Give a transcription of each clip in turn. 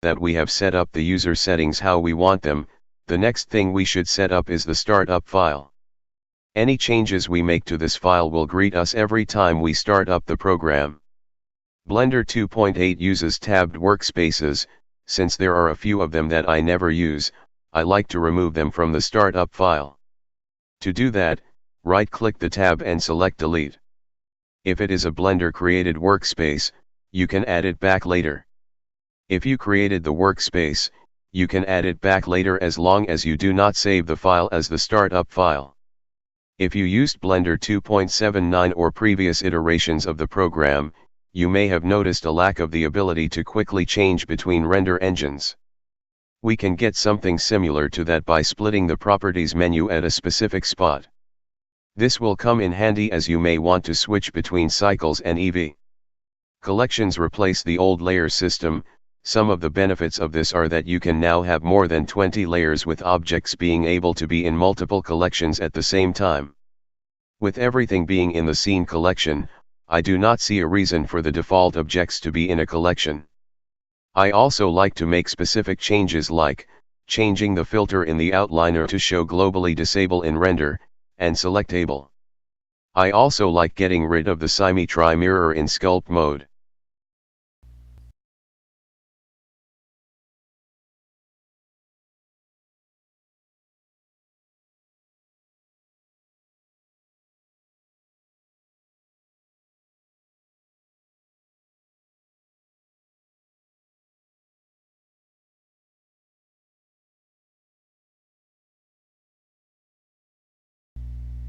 that we have set up the user settings how we want them, the next thing we should set up is the startup file. Any changes we make to this file will greet us every time we start up the program. Blender 2.8 uses tabbed workspaces. Since there are a few of them that I never use, I like to remove them from the startup file. To do that, right-click the tab and select Delete. If it is a Blender created workspace, you can add it back later. If you created the workspace, you can add it back later as long as you do not save the file as the startup file. If you used Blender 2.79 or previous iterations of the program, you may have noticed a lack of the ability to quickly change between render engines. We can get something similar to that by splitting the Properties menu at a specific spot. This will come in handy as you may want to switch between cycles and EV. Collections replace the old layer system. Some of the benefits of this are that you can now have more than 20 layers with objects being able to be in multiple collections at the same time. With everything being in the scene collection, I do not see a reason for the default objects to be in a collection. I also like to make specific changes like changing the filter in the outliner to show globally disable in render, and selectable. I also like getting rid of the symmetry mirror in sculpt mode.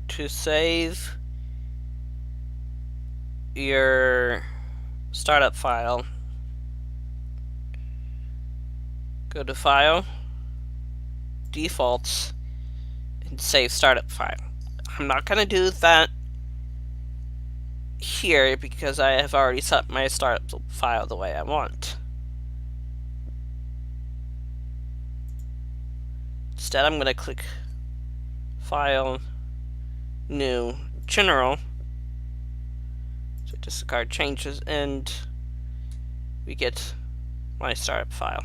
To save your startup file, go to File, Defaults, and Save Startup File. I'm not going to do that here because I have already set my startup file the way I want. Instead, I'm going to click File, New, General, so discard changes, and we get my startup file.